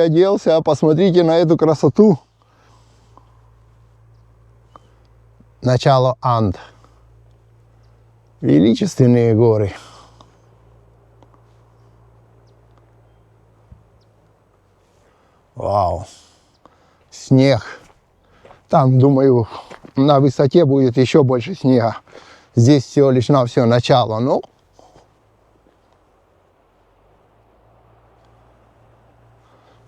Оделся, посмотрите на эту красоту. Начало Анд. Величественные горы. Вау. Снег. Там, думаю, на высоте будет еще больше снега. Здесь всего лишь навсего начало. Ну,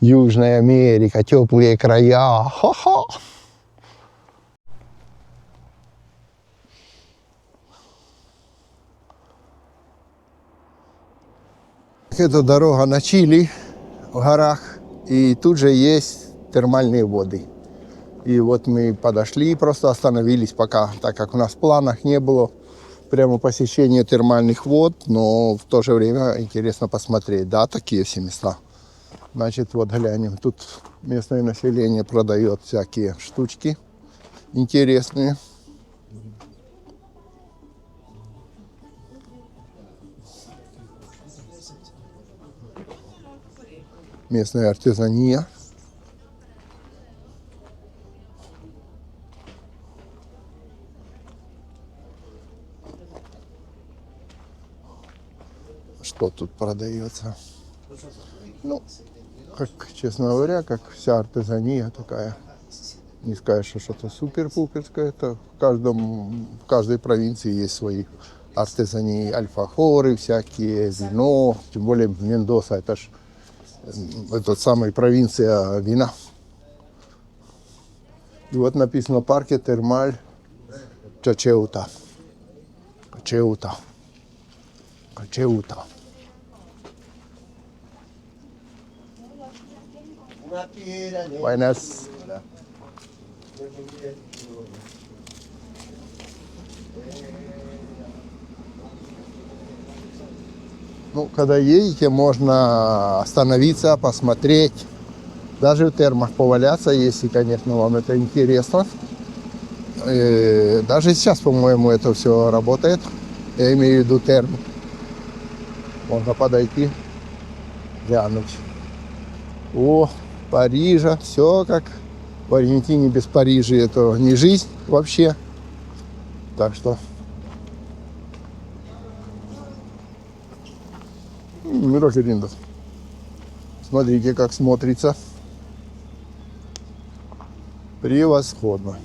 Южная Америка, теплые края. Ха-ха. Это дорога на Чили, в горах, и тут же есть термальные воды. И вот мы подошли, просто остановились пока, так как у нас в планах не было прямо посещения термальных вод, но в то же время интересно посмотреть, да, такие все места. Значит, вот глянем, тут местное население продает всякие штучки интересные. Местная артизания. Что тут продается? Ну, как, честно говоря, как вся артизания такая. Не скажешь, что что-то супер-пуперское. Это в каждой провинции есть свои артизании, альфахоры всякие, вино. Тем более Мендоса, это ж эта самая провинция вина. И вот написано в парке Термаль Чачеута. Чачеута. Чачеута. Buenas. Ну, когда едете, можно остановиться, посмотреть, даже в термах поваляться, если, конечно, вам это интересно. Даже сейчас, по-моему, это все работает. Я имею в виду термы. Можно подойти, глянуть. О, Парижа, все как в Аргентине, без Парижа это не жизнь вообще. Так что Мирокериндов. Смотрите, как смотрится. Превосходно.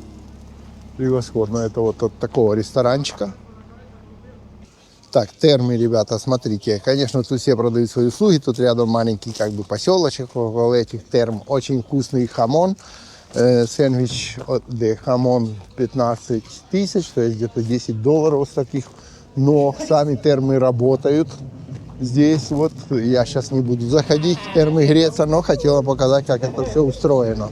Превосходно. Это вот от такого ресторанчика. Так, термы, ребята, смотрите. Конечно, тут все продают свои услуги. Тут рядом маленький как бы поселочек около этих терм. Очень вкусный хамон. Сэндвич де хамон 15 тысяч, то есть где-то $10 с таких. Но сами термы работают. Здесь вот, я сейчас не буду заходить в термы греться, но хотела показать, как это все устроено.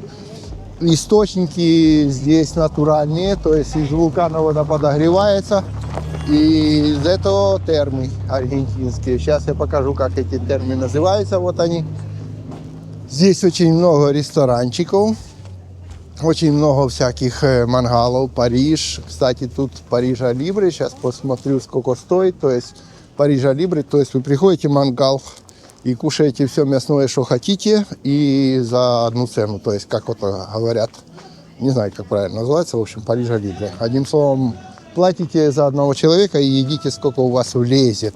Источники здесь натуральные, то есть из вулкана вода подогревается. И из этого термы аргентинские. Сейчас я покажу, как эти термы называются. Вот они. Здесь очень много ресторанчиков. Очень много всяких мангалов. Париж. Кстати, тут Парижа Либре. Сейчас посмотрю, сколько стоит. То есть Парижа Либре. То есть вы приходите в мангал и кушаете все мясное, что хотите. И за одну цену. То есть, как вот говорят. Не знаю, как правильно называется. В общем, Парижа Либре. Одним словом, платите за одного человека и едите, сколько у вас влезет.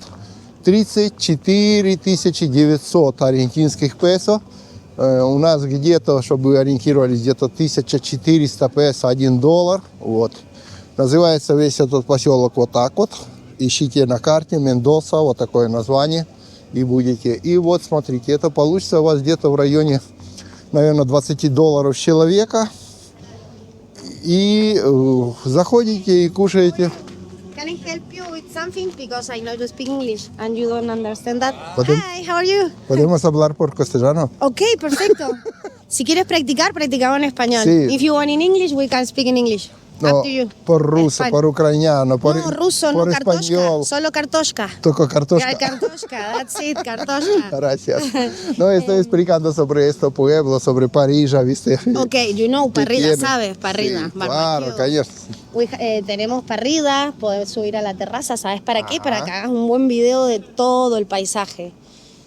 34 900 аргентинских песо. У нас где-то, чтобы вы ориентировались, где-то 1400 песо, $1. Вот. Называется весь этот поселок вот так вот. Ищите на карте Мендоса, вот такое название. И будете. И вот смотрите, это получится у вас где-то в районе, наверное, $20 с человека. И заходите и кушаете. Can I help you with something? Because I know you speak English and you don't understand that. Hi, how are you? ¿Podemos hablar por castellano? Ok, perfecto. Si quieres practicar, practicamos en español. Sí. If you want in English, we can speak in English. No, Up to you. por ruso, por ucraniano, por, No, ruso, por no, español. kartoshka. Solo kartoshka. Toco cartosca. Yeah, kartoshka, that's it, kartoshka. Gracias. No, estoy explicando sobre este pueblo, sobre París, ¿viste? Ok, you know, parrilla, tiene? ¿sabes? Parrilla, Sí, barbecue. claro, calles. Tenemos parrilla, podés subir a la terraza, ¿sabes para qué? Ajá. Para que hagas un buen video de todo el paisaje.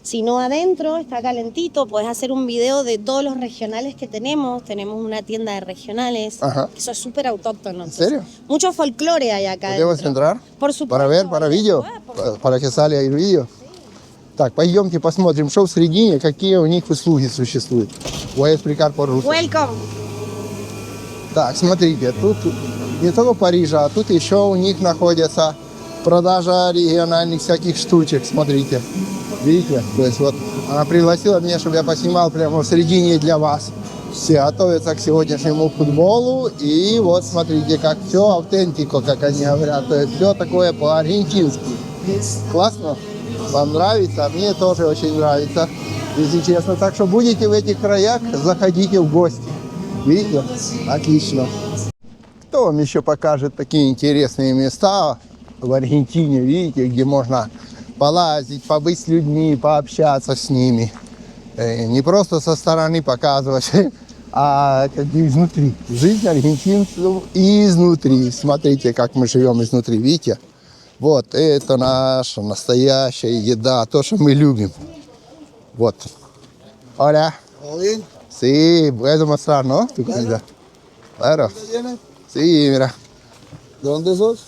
sino adentro, está calentito, puedes hacer un video de todos los regionales que tenemos una tienda de regionales, Ajá. eso es súper autóctono. ¿En serio? Mucho folclore hay acá ¿Podemos adentro. entrar? Por supuesto. Para ver, para видео? Para que стали el видео? Так, пойдемте посмотрим, что в Средине, какие у них услуги существуют. Voy a explicar por-русски. Welcome. Так, смотрите, тут не только Парижа, а тут еще у них находится продажа региональных всяких штучек, смотрите. Видите? То есть вот она пригласила меня, чтобы я поснимал прямо в середине для вас. Все готовятся к сегодняшнему футболу. И вот смотрите, как все автентико, как они говорят. То есть все такое по-аргентински. Классно? Вам нравится? Мне тоже очень нравится, если честно. Так что будете в этих краях, заходите в гости. Видите? Отлично. Кто вам еще покажет такие интересные места в Аргентине, видите, где можно полазить, побыть с людьми, пообщаться с ними. Не просто со стороны показывать, а как бы изнутри. Жизнь аргентинцев изнутри. Смотрите, как мы живем изнутри, видите? Вот, это наша настоящая еда, то, что мы любим. Вот. Hola. Sí, puedes mostrar, ¿no? Tu comida. Claro. Sí, mira. ¿De dónde sos?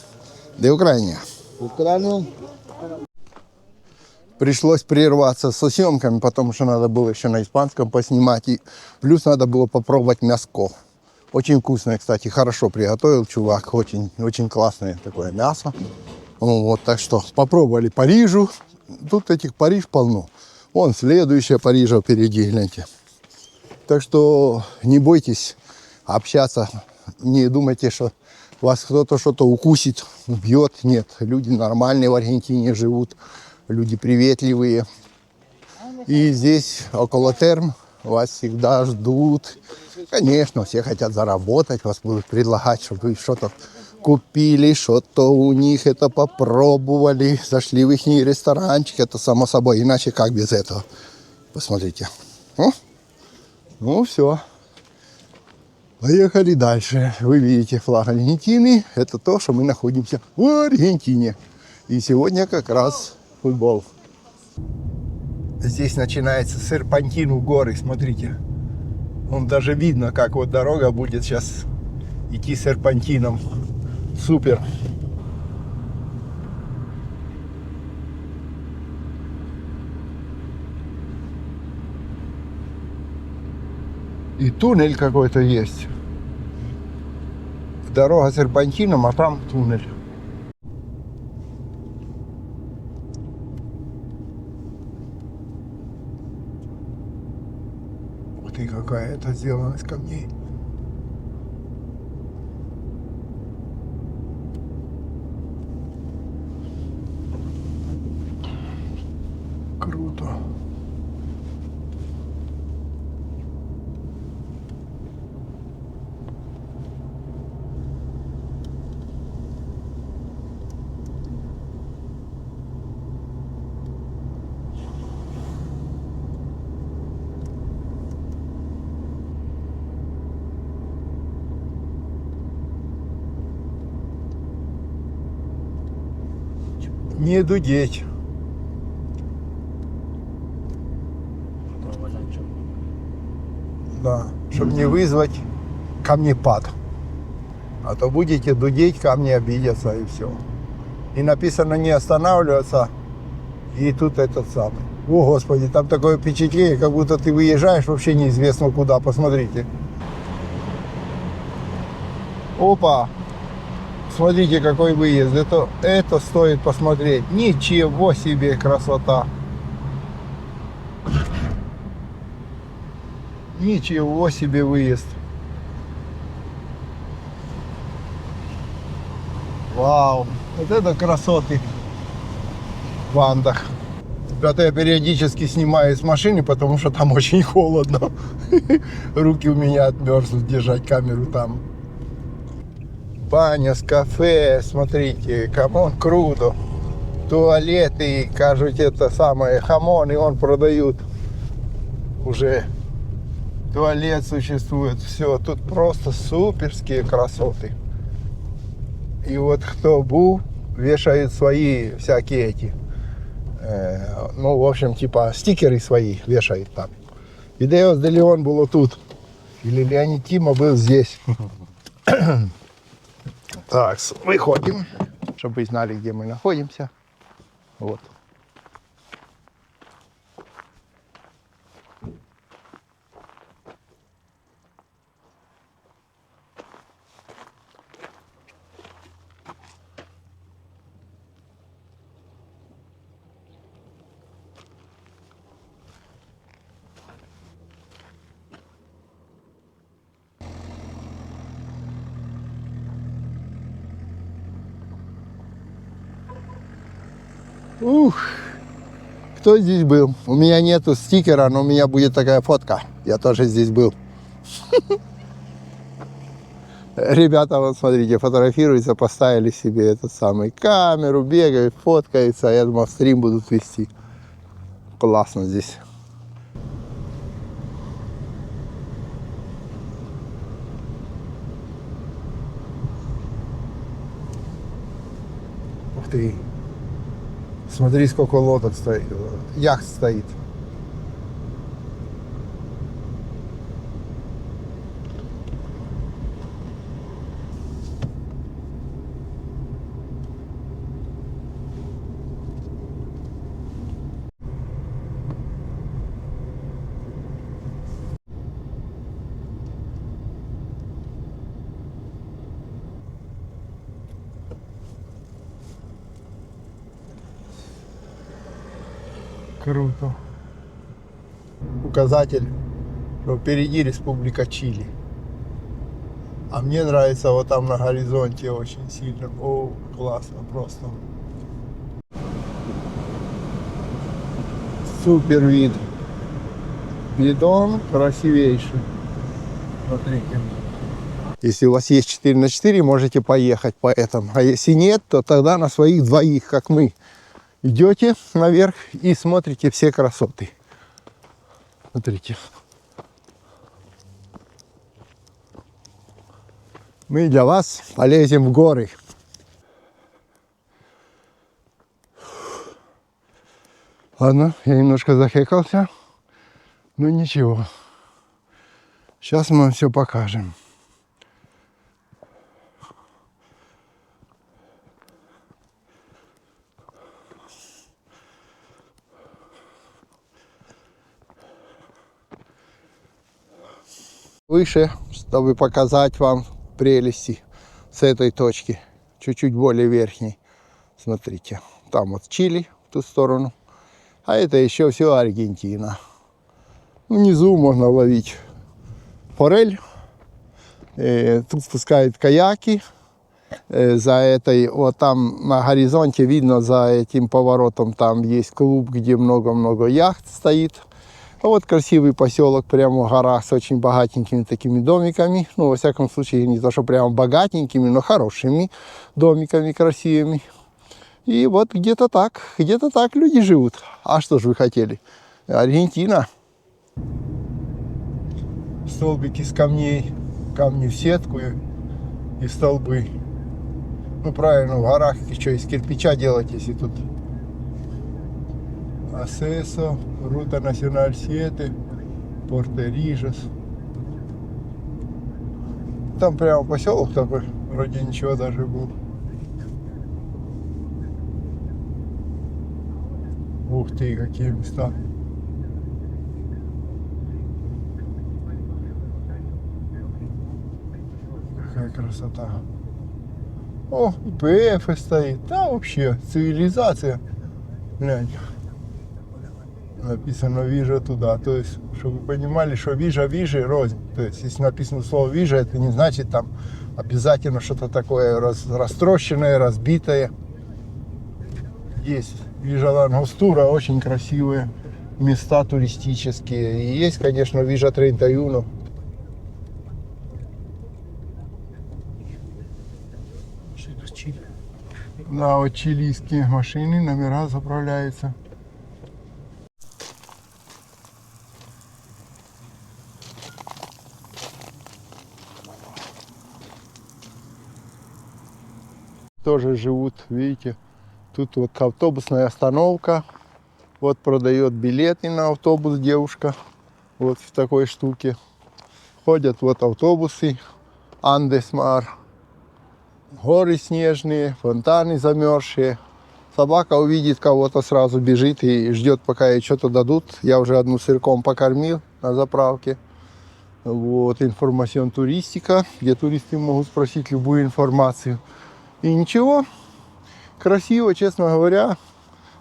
De Украины. Ucrania. Пришлось прерваться со съемками, потому что надо было еще на испанском поснимать. И плюс надо было попробовать мяско. Очень вкусное, кстати, хорошо приготовил чувак. Очень, очень классное такое мясо. Вот, так что попробовали Парижу. Тут этих Париж полно. Вон следующая Парижа впереди, гляньте. Так что не бойтесь общаться. Не думайте, что вас кто-то что-то укусит, убьет. Нет, люди нормальные в Аргентине живут. Люди приветливые. И здесь, около терм, вас всегда ждут. Конечно, все хотят заработать, вас будут предлагать, чтобы вы что-то купили, что-то у них это попробовали, зашли в их ресторанчик, это само собой, иначе как без этого. Посмотрите. Ну все. Поехали дальше. Вы видите флаг Аргентины, это то, что мы находимся в Аргентине. И сегодня как раз футбол. Здесь начинается серпантин у горы, смотрите. Вон даже видно, как вот дорога будет сейчас идти серпантином. Супер. И туннель какой-то есть. Дорога серпантином, а там туннель. Ух ты, какая это сделана из камней. Круто. Не дудеть. Да, чтобы не вызвать камнепад. А то будете дудеть, камни обидятся и все. И написано не останавливаться. И тут этот самый. О, Господи, там такое впечатление, как будто ты выезжаешь вообще неизвестно куда. Посмотрите. Опа! Смотрите, какой выезд. Это стоит посмотреть. Ничего себе красота. Ничего себе выезд. Вау. Вот это красоты в Андах. Ребята, я периодически снимаю с машины, потому что там очень холодно. Руки у меня отмерзнут держать камеру там. Баня с кафе, смотрите, камон, круто. Туалеты, кажуть, это самое, хамон, и он продают. Уже туалет существует, все, тут просто суперские красоты. И вот кто был, вешают свои всякие эти Ну, в общем, типа стикеры свои вешает там. Идеос де Леон было тут. Или Леонид Тима был здесь. Так, выходим, чтобы вы знали, где мы находимся. Вот. Ух, кто здесь был? У меня нету стикера, но у меня будет такая фотка. Я тоже здесь был. Ребята, вот смотрите, фотографируются, поставили себе этот самый камеру, бегают, фоткаются. Я думал, стрим будут вести. Классно здесь. Ух ты. Смотри, сколько лодок стоит, яхт стоит. Круто. Указатель, что впереди Республика Чили. А мне нравится вот там на горизонте очень сильно. О, классно просто. Супер вид. Бидон красивейший. Смотрите. Если у вас есть 4×4, можете поехать по этому. А если нет, то тогда на своих двоих, как мы. Идете наверх и смотрите все красоты. Смотрите. Мы для вас полезем в горы. Ладно, я немножко захекался. Но ничего. Сейчас мы вам все покажем. Выше, чтобы показать вам прелести с этой точки, чуть-чуть более верхней. Смотрите, там вот Чили в ту сторону, а это еще все Аргентина. Внизу можно ловить форель, тут спускают каяки. За этой, вот там на горизонте видно, за этим поворотом там есть клуб, где много-много яхт стоит. А вот красивый поселок прямо в горах с очень богатенькими такими домиками. Ну, во всяком случае, не то, что прямо богатенькими, но хорошими домиками красивыми. И вот где-то так люди живут. А что же вы хотели? Аргентина. Столбики с камней, камни в сетку и столбы. Ну, правильно, в горах что, из кирпича делать, если тут Acceso, Ruta Nacional 7, Порто-Рижес. Там прямо поселок такой, вроде ничего даже был. Ух ты, какие места. Какая красота. О, ИПФ стоит. Да, вообще, цивилизация. Глянь. Написано «Вижу туда». То есть, чтобы вы понимали, что «Вижу» рознь. То есть, если написано слово «Вижу», это не значит там обязательно что-то такое растрощенное, разбитое. Есть «Вижу Лангостура», очень красивые места туристические. И есть, конечно, «Вижу 31». Да, вот чилийские машины, номера заправляются. Тоже живут, видите, тут вот автобусная остановка, Вот продает билеты на автобус девушка. Вот в такой штуке. Ходят вот автобусы. Андесмар. Горы снежные, фонтаны замерзшие. Собака увидит кого-то, сразу бежит и ждет, пока ей что-то дадут. Я уже одну сырком покормил на заправке. Вот, информацион туристика, где туристы могут спросить любую информацию. И ничего, красиво, честно говоря.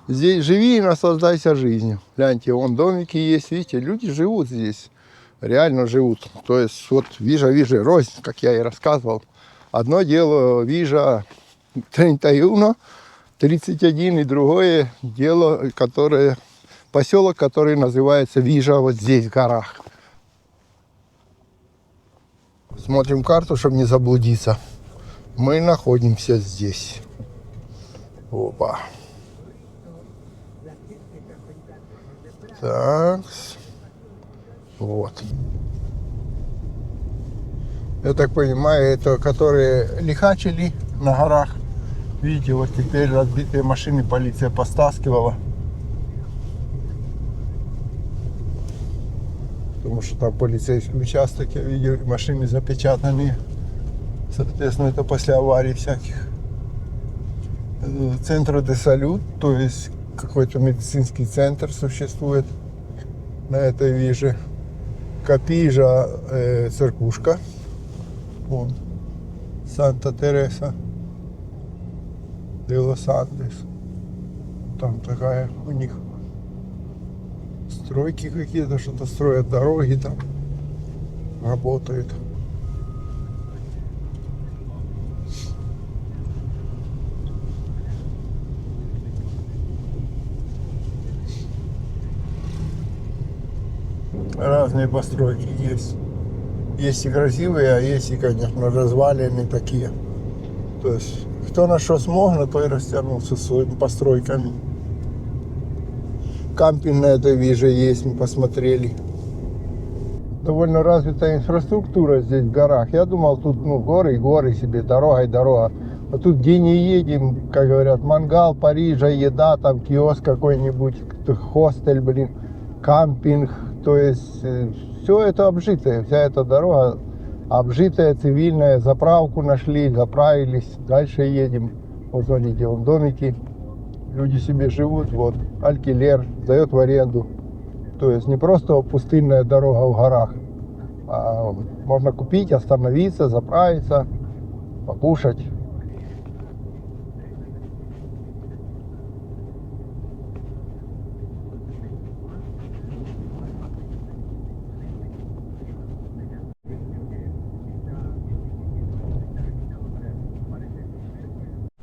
Здесь живи и наслаждайся жизнью. Гляньте, вон домики есть, видите, люди живут здесь. Реально живут. То есть вот вижа, рознь, как я и рассказывал. Одно дело вижа 31, 31, и другое дело, которое, поселок, который называется Вижа, вот здесь, в горах. Смотрим карту, чтобы не заблудиться. Мы находимся здесь. Опа. Так. Вот. Я так понимаю, это которые лихачили на горах. Видите, вот теперь разбитые машины полиция постаскивала. Потому что там полицейский участок, я видел, машины запечатанные. Соответственно, это после аварий всяких. Центр де салют, то есть какой-то медицинский центр существует на этой виже. Капижа, церквушка. Вон. Санта-Тереса де Лос-Андес. Там такая у них стройки какие-то, что-то строят, дороги там работают. Разные постройки есть. Есть и красивые, а есть и, конечно, развалины такие. То есть, кто на что смог, на то и растянулся своими постройками. Кампинг на этой виже есть, мы посмотрели. Довольно развитая инфраструктура здесь в горах. Я думал, тут горы себе, дорога и дорога. А тут где не едем, как говорят, мангал, Парижа, еда, там киоск какой-нибудь, хостель, кампинг. То есть все это обжитое, вся эта дорога обжитая, цивильная. Заправку нашли, заправились, дальше едем. Вот смотрите, вон домики, люди себе живут, вот, алькилер, сдает в аренду. То есть не просто пустынная дорога в горах, а можно купить, остановиться, заправиться, покушать.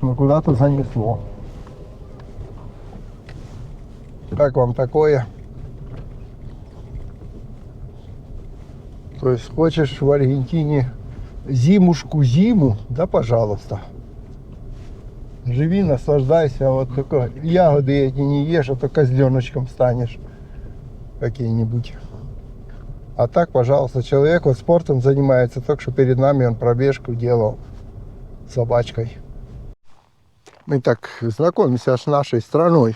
Но куда-то занесло. Как вам такое? То есть хочешь в Аргентине зиму, да, пожалуйста. Живи, наслаждайся. Вот только ягоды эти не ешь, а то козленочком станешь какие-нибудь. А так, пожалуйста, человек вот спортом занимается, только что перед нами он пробежку делал с собачкой. Мы так знакомимся с нашей страной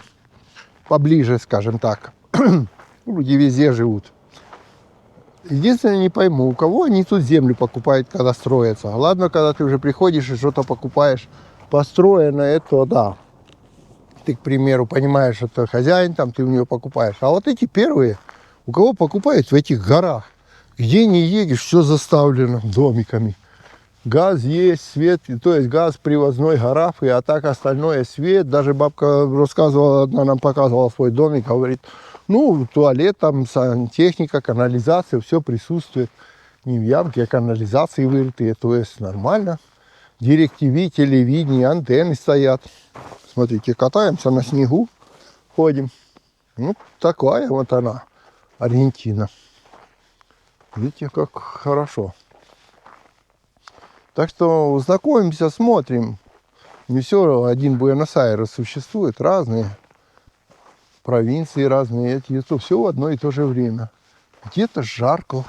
поближе, скажем так. Люди везде живут. Единственное, не пойму, у кого они тут землю покупают, когда строятся. Ладно, когда ты уже приходишь и что-то покупаешь построено, это да. Ты, к примеру, понимаешь, что это хозяин, там ты у него покупаешь. А вот эти первые, у кого покупают в этих горах, где не едешь, все заставлено домиками. Газ есть, свет, то есть газ привозной, гарафы, а так остальное свет. Даже бабка рассказывала, одна нам показывала свой домик, говорит, ну, туалет, там, сантехника, канализация, все присутствует. Не в ямке, а канализации вырытые, то есть нормально. DirecTV, телевидение, антенны стоят. Смотрите, катаемся на снегу, ходим. Ну, такая вот она, Аргентина. Видите, как хорошо. Так что знакомимся, смотрим. Не все один Буэнос-Айрес существует, разные провинции, разные эти, это все в одно и то же время. Где-то жарко,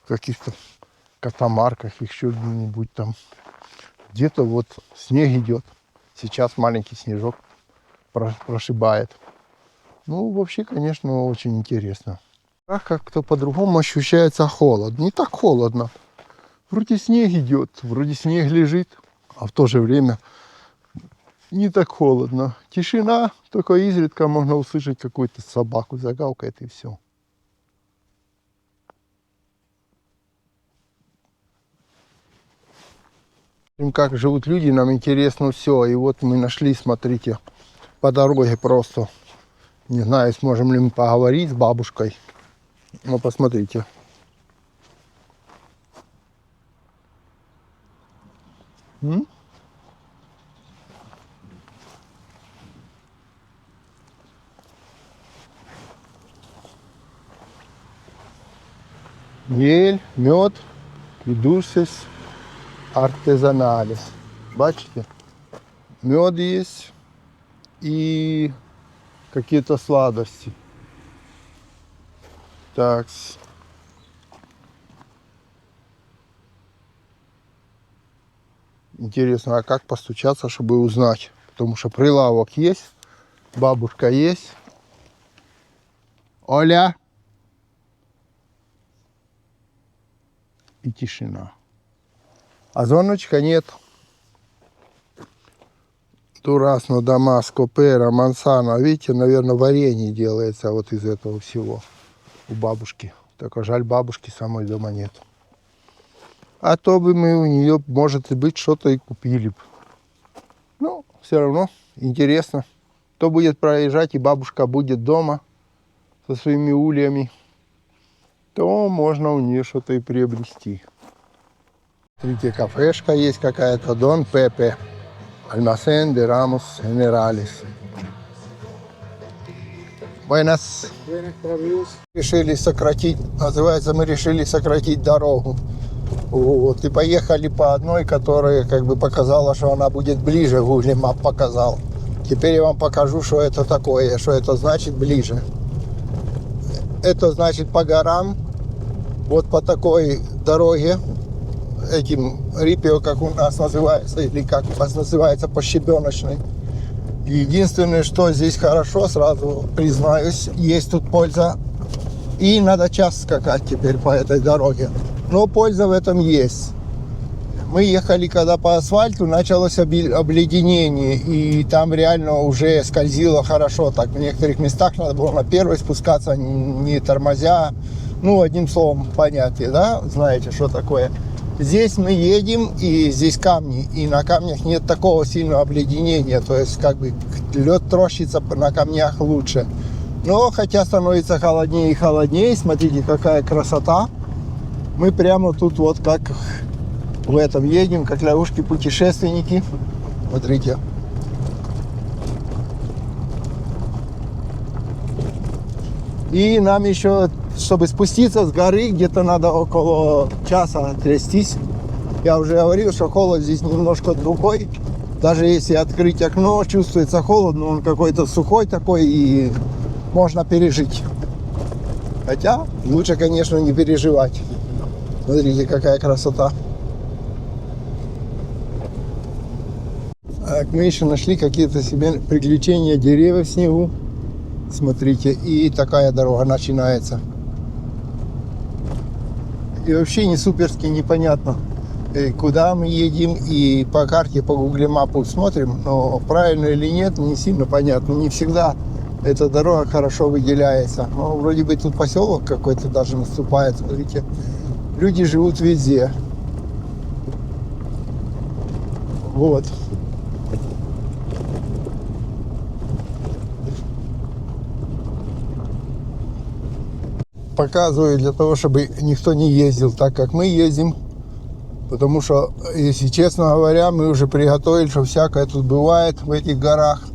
в каких-то катамарках, еще где-нибудь там. Где-то вот снег идет. Сейчас маленький снежок прошибает. Ну, вообще, конечно, очень интересно. Как-то по-другому ощущается холод. Не так холодно. Вроде снег идет, вроде снег лежит, а в то же время не так холодно. Тишина, только изредка можно услышать какую-то собаку загавкает и все. Как живут люди, нам интересно все. И вот мы нашли, смотрите, по дороге просто. Не знаю, сможем ли мы поговорить с бабушкой. Но посмотрите. Ель, мед и душес артезаналис. Бачите? Мед есть и какие-то сладости. Так. Интересно, а как постучаться, чтобы узнать? Потому что прилавок есть, бабушка есть. Оля. И тишина. А звоночка нет. Дурасно, Дамаско, Пера, Мансана. Видите, наверное, варенье делается вот из этого всего у бабушки. Только жаль, бабушки самой дома нет. А то бы мы у нее, может быть, что-то и купили бы. Ну, все равно интересно. Кто будет проезжать, и бабушка будет дома со своими ульями, то можно у нее что-то и приобрести. Смотрите, кафешка есть какая-то, Дон Пепе, Almacén de Ramos Generales. Buenas. Решили сократить, называется, мы решили сократить дорогу. Вот, и поехали по одной, которая как бы показала, что она будет ближе, Google Map показал. Теперь я вам покажу, что это такое, что это значит ближе. Это значит по горам, вот по такой дороге, этим рипио, как у нас называется, или как у вас называется, по щебеночной. Единственное, что здесь хорошо, сразу признаюсь, есть тут польза. И надо час скакать теперь по этой дороге. Но польза в этом есть. Мы ехали, когда по асфальту, началось обледенение, и там реально уже скользило хорошо. Так в некоторых местах надо было на первой спускаться, не тормозя. Ну, одним словом, понятие, да? Знаете, что такое. Здесь мы едем, и здесь камни, и на камнях нет такого сильного обледенения. То есть, как бы, лед трощится на камнях лучше. Но, хотя становится холоднее и холоднее, смотрите, какая красота. Мы прямо тут вот как в этом едем, как лягушки-путешественники. Смотрите. И нам еще, чтобы спуститься с горы, где-то надо около часа трястись. Я уже говорил, что холод здесь немножко другой. Даже если открыть окно, чувствуется холод, но он какой-то сухой такой, и можно пережить. Хотя лучше, конечно, не переживать. Смотрите, какая красота. Так, мы еще нашли какие-то себе приключения, деревья в снегу. Смотрите, и такая дорога начинается. И вообще не суперски непонятно, куда мы едем. И по карте, по Google Maps смотрим, но правильно или нет, не сильно понятно. Не всегда эта дорога хорошо выделяется. Но вроде бы тут поселок какой-то даже наступает, смотрите. Люди живут везде. Вот. Показываю для того, чтобы никто не ездил так, как мы ездим. Потому что, если честно говоря, мы уже приготовили, что всякое тут бывает в этих горах.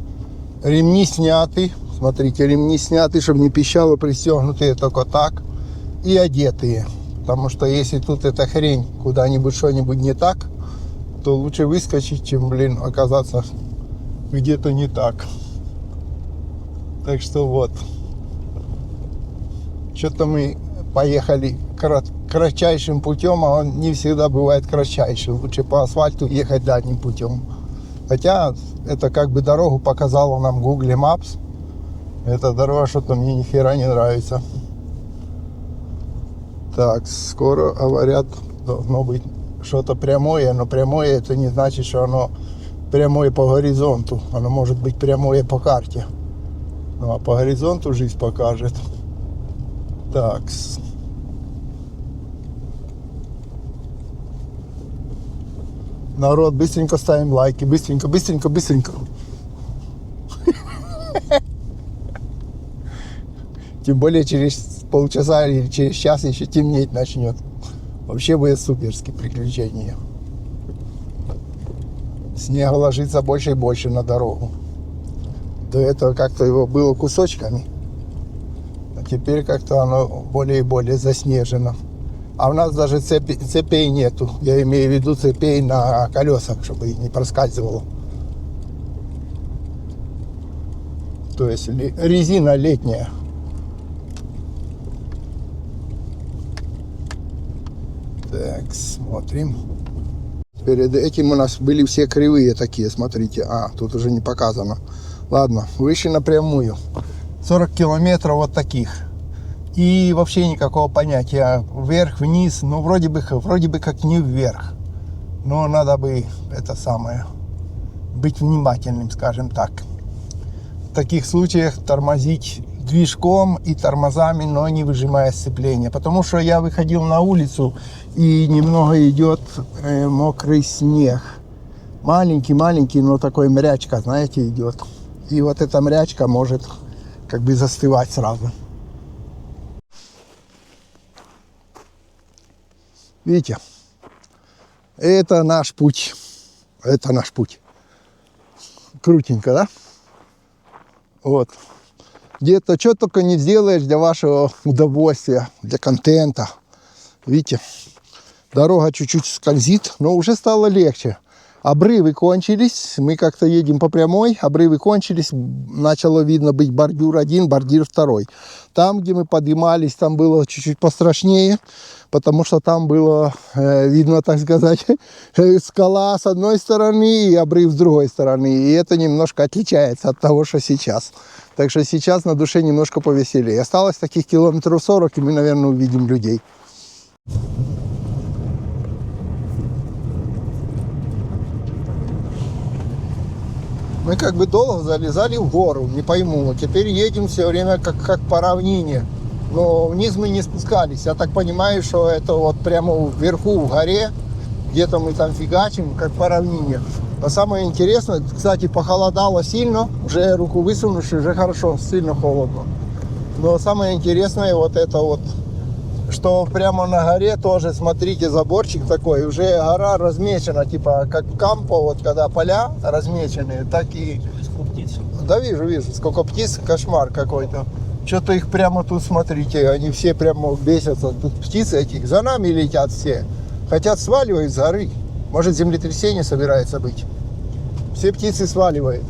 Ремни сняты. Смотрите, ремни сняты, чтобы не пищало, пристегнутые только так. И одетые. Потому что если тут эта хрень куда-нибудь что-нибудь не так, то лучше выскочить, чем, оказаться где-то не так. Так что вот. Что-то мы поехали кратчайшим путем, а он не всегда бывает кратчайшим. Лучше по асфальту ехать дальним путем. Хотя это как бы дорогу показала нам Google Maps. Эта дорога что-то мне ни хера не нравится. Так, скоро, говорят, должно быть что-то прямое, но прямое это не значит, что оно прямое по горизонту. Оно может быть прямое по карте. Ну а по горизонту жизнь покажет. Так. Народ, быстренько ставим лайки. Быстренько, быстренько, быстренько. Тем более через полчаса или через час еще темнеть начнет. Вообще будет суперские приключения. Снега ложится больше и больше на дорогу. До этого как-то его было кусочками. А теперь как-то оно более и более заснежено. А у нас даже цепей нету. Я имею в виду цепей на колесах, чтобы их не проскальзывало. То есть резина летняя. Так, смотрим. Перед этим у нас были все кривые такие, смотрите. А, тут уже не показано. Ладно, выше напрямую. 40 километров вот таких. И вообще никакого понятия вверх-вниз. Ну, вроде бы как не вверх. Но надо бы это самое быть внимательным, скажем так. В таких случаях тормозить движком и тормозами, но не выжимая сцепление. Потому что я выходил на улицу и немного идет мокрый снег. Маленький, но такой мрячка, знаете, идет. И вот эта мрячка может как бы застывать сразу. Видите, это наш путь. Это наш путь. Крутенько, да? Вот. Где-то что только не сделаешь для вашего удовольствия, для контента. Видите, дорога чуть-чуть скользит, но уже стало легче. Обрывы кончились, мы как-то едем по прямой, обрывы кончились, начало видно быть бордюр один, бордюр второй. Там, где мы поднимались, там было чуть-чуть пострашнее, потому что там было видно, так сказать, скала с одной стороны и обрыв с другой стороны. И это немножко отличается от того, что сейчас. Так что сейчас на душе немножко повеселее. Осталось таких километров 40, и мы, наверное, увидим людей. Мы как бы долго залезали в гору, не пойму. Теперь едем все время как по равнине. Но вниз мы не спускались. Я так понимаю, что это вот прямо вверху в горе. Где-то мы там фигачим, как по равнине. А самое интересное, кстати, похолодало сильно. Уже руку высунешь, уже хорошо, сильно холодно. Но самое интересное вот это вот, что прямо на горе тоже, смотрите, заборчик такой, уже гора размечена, типа как в Кампо, вот когда поля размеченные, так и... Да, вижу, сколько птиц, кошмар какой-то. Что-то их прямо тут, смотрите, они все прямо бесятся. Тут птицы этих за нами летят все. Хотят сваливать с горы. Может, землетрясение собирается быть. Все птицы сваливают.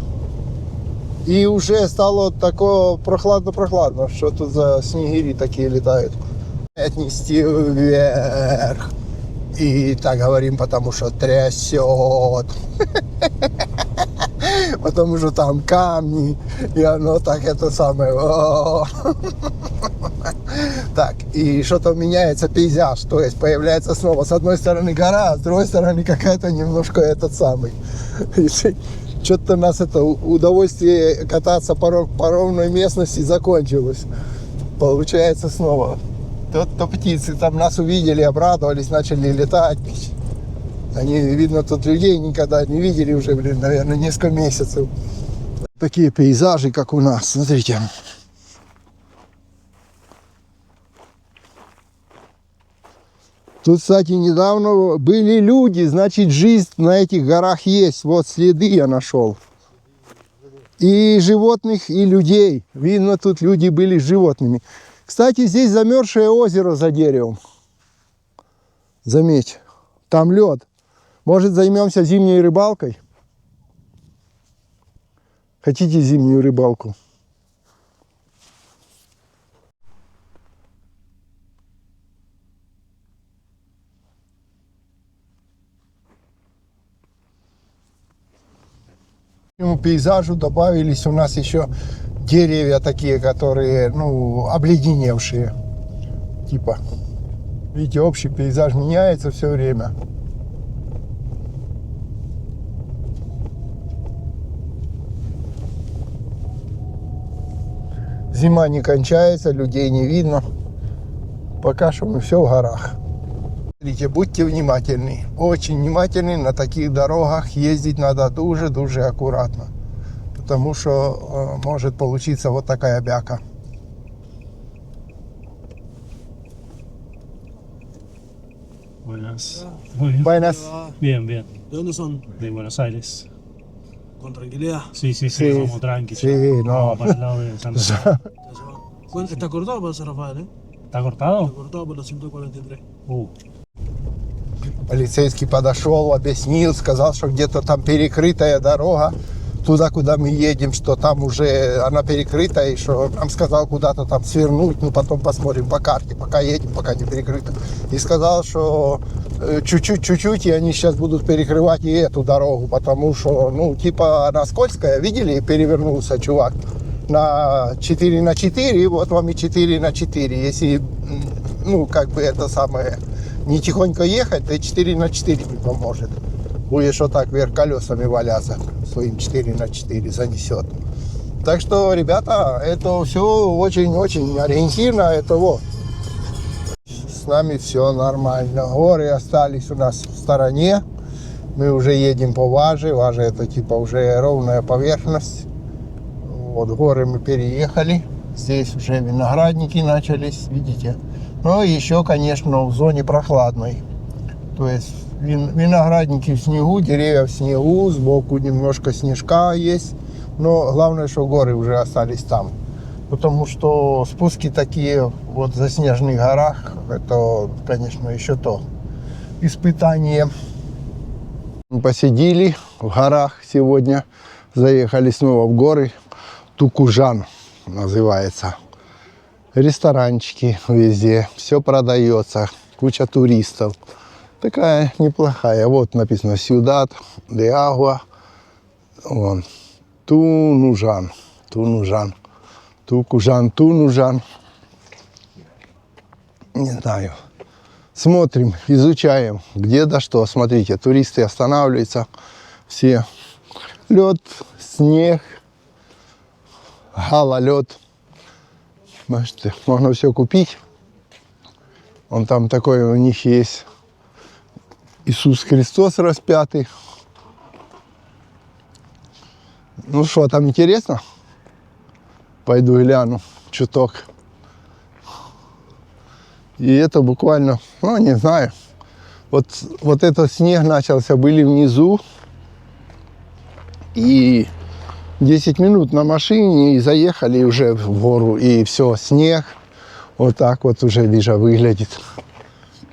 И уже стало такое прохладно-прохладно, что тут за снегири такие летают. Отнести вверх. И так говорим, потому что трясет. Потому что там камни. И оно так это самое. Так, и что-то меняется пейзаж. То есть появляется снова с одной стороны гора, а с другой стороны какая-то немножко этот самый. Что-то у нас это удовольствие кататься по ровной местности закончилось. Получается снова. То птицы там нас увидели, обрадовались, начали летать. Они, видно, тут людей никогда не видели уже, наверное, несколько месяцев. Такие пейзажи, как у нас, смотрите. Тут, кстати, недавно были люди, значит, жизнь на этих горах есть. Вот следы я нашел. И животных, и людей. Видно, тут люди были с животными. Кстати, здесь замерзшее озеро за деревом. Заметь, там лед. Может, займемся зимней рыбалкой? Хотите зимнюю рыбалку? К этому пейзажу добавились у нас еще деревья такие, которые, ну, обледеневшие. Типа, видите, общий пейзаж меняется все время. Зима не кончается, людей не видно. Пока что мы все в горах. Смотрите, будьте внимательны. Очень внимательны. На таких дорогах ездить надо дуже аккуратно. Потому что может получиться вот такая бяка. Buenas. Muy bien. Buenas. Bien, bien. ¿De dónde son? De Buenos Aires. Con tranquilidad. Sí, sí, Sí, sí, vamos tranqui. sí, no. Vamos para el lado de Santa Fe. Bueno, está cortado para San Rafael, ¿eh? ¿Está cortado? Está cortado por los 143. Полицейский подошел, объяснил, сказал, что где-то там перекрытая дорога. Туда, куда мы едем, что там уже она перекрыта, и что нам сказал куда-то там свернуть, ну потом посмотрим по карте, пока едем, пока не перекрыто. И сказал, что чуть-чуть, и они сейчас будут перекрывать и эту дорогу, потому что, ну, типа она скользкая, видели, перевернулся чувак на 4×4, и вот вам и 4×4. Если, ну, как бы это самое, не тихонько ехать, то и 4×4 не поможет. Будешь вот так вверх колесами валяться, своим 4×4 занесет. Так что, ребята, это все очень-очень ориентирно. Это вот. С нами все нормально. Горы остались у нас в стороне. Мы уже едем по Важе. Важа это типа уже ровная поверхность. Вот горы мы переехали. Здесь уже виноградники начались, видите. Но еще, конечно, в зоне прохладной. То есть виноградники в снегу, деревья в снегу, сбоку немножко снежка есть. Но главное, что горы уже остались там. Потому что спуски такие вот в заснеженных горах, это, конечно, еще то испытание. Посидели в горах сегодня, заехали снова в горы. Тукужан называется. Ресторанчики везде, все продается, куча туристов. Такая неплохая. Вот написано Сьюдад де Агуа. Вон. Тунужан. Тунужан. Не знаю. Смотрим, изучаем, где да что. Смотрите, туристы останавливаются. Все. Лед, снег, гололед. Можете, можно все купить. Вон там такой у них есть. Иисус Христос распятый. Ну что, там интересно? Пойду гляну чуток. И это буквально, ну не знаю. Вот этот снег начался, были внизу. И 10 минут на машине и заехали уже в гору. И все, снег. Вот так вот уже, вижу, выглядит.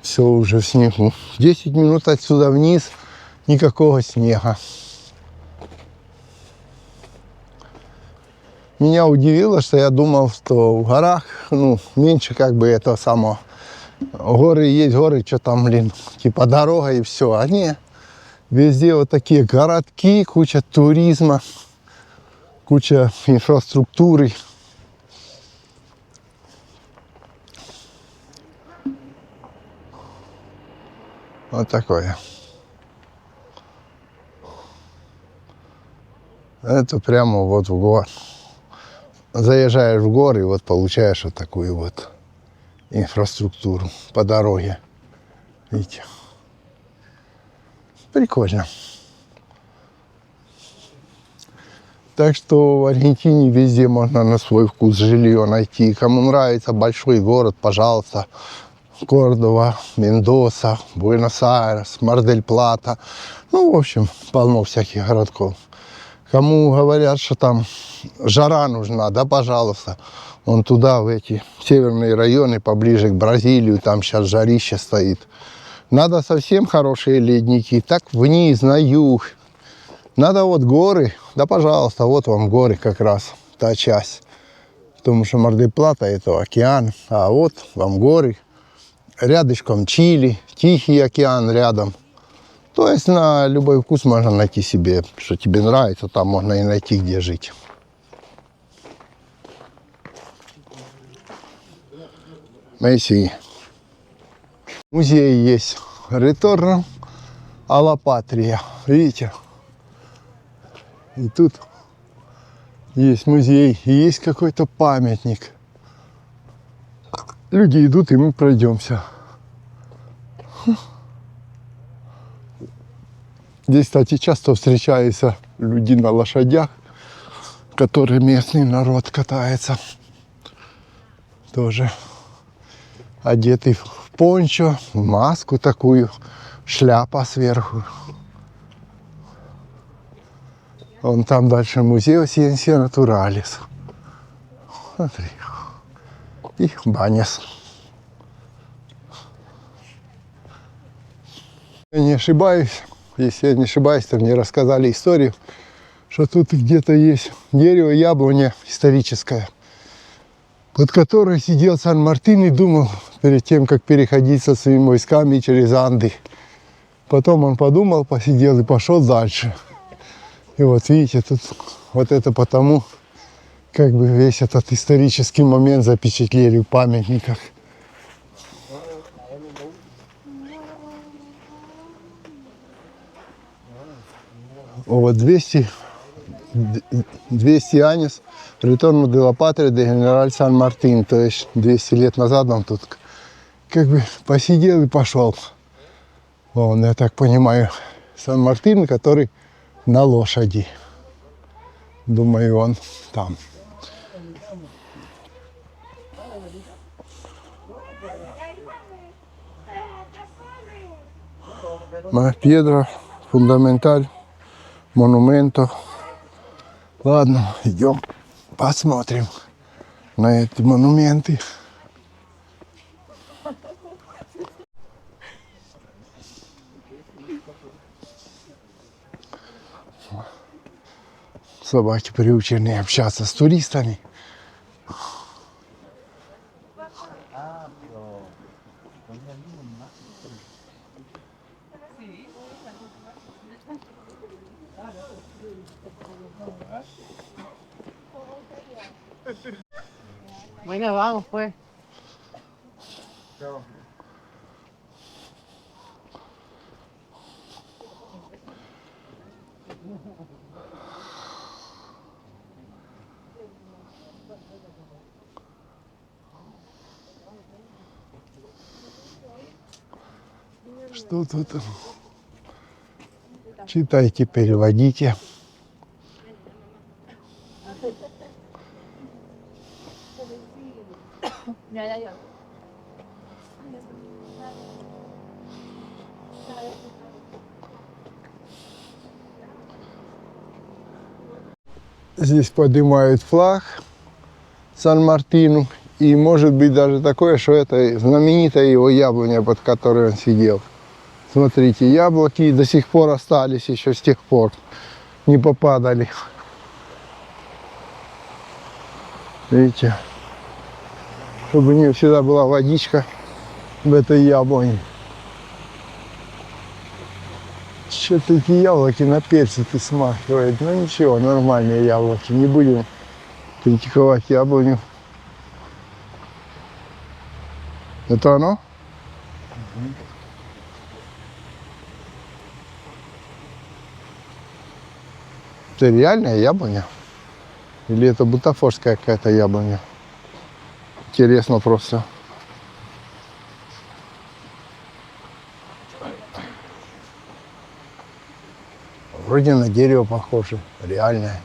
Все уже в снегу. 10 минут отсюда вниз, никакого снега. Меня удивило, что я думал, что в горах, ну, меньше как бы этого самого. Горы есть горы, что там, блин, типа дорога и все. А не, везде вот такие городки, куча туризма, куча инфраструктуры. Вот такое. Это прямо вот в горы. Заезжаешь в горы, и вот получаешь вот такую вот инфраструктуру по дороге. Видите? Прикольно. Так что в Аргентине везде можно на свой вкус жилье найти. Кому нравится большой город, пожалуйста. Кордова, Мендоса, Буэнос-Айрес, Мар-дель-Плата. Ну, в общем, полно всяких городков. Кому говорят, что там жара нужна, да, пожалуйста. Вон туда, в эти северные районы, поближе к Бразилии, там сейчас жарище стоит. Надо совсем хорошие ледники, так вниз, на юг. Надо вот горы, да, пожалуйста, вот вам горы как раз, та часть. Потому что Мар-дель-Плата это океан, а вот вам горы. Рядышком Чили, Тихий океан рядом. То есть на любой вкус можно найти себе, что тебе нравится, там можно и найти, где жить. Мессии. Музей есть. Реторно alla Patria. Видите? И тут есть музей, и есть какой-то памятник. Люди идут, и мы пройдемся. Здесь, кстати, часто встречаются люди на лошадях, которые местный народ катается. Тоже одетый в пончо, в маску такую, шляпа сверху. Вон там дальше музей Сиенсия Натуралис. Смотри. И баняс. Я не ошибаюсь, если я не ошибаюсь, то мне рассказали историю, что тут где-то есть дерево яблоня историческое, под которой сидел Сан-Мартин и думал перед тем, как переходить со своими войсками через Анды. Потом он подумал, посидел и пошел дальше. И вот видите, тут вот это потому, как бы весь этот исторический момент запечатлели в памятниках. Вот 200 анис Retorno de la Patria de General San Martin, то есть 200 лет назад он тут как бы посидел и пошел. Вон, я так понимаю, Сан-Мартин, который на лошади. Думаю, он там. Пьедра, фундаменталь, монументо. Ладно, идем посмотрим на эти монументы. Собаки приучены общаться с туристами. Venga, vamos pues. Что тут? Читайте, переводите. Здесь поднимают флаг Сан-Мартину. И может быть даже такое, что это знаменитая его яблоня, под которой он сидел. Смотрите, яблоки до сих пор остались еще с тех пор. Не попадали. Видите? Чтобы у нее всегда была водичка в этой яблоне. Что-то эти яблоки на персики смахивают. Ну ничего, нормальные яблоки. Не будем критиковать яблоню. Это оно? Это реальная яблоня? Или это бутафорская какая-то яблоня? Интересно просто. Вроде на дерево похоже. Реальное.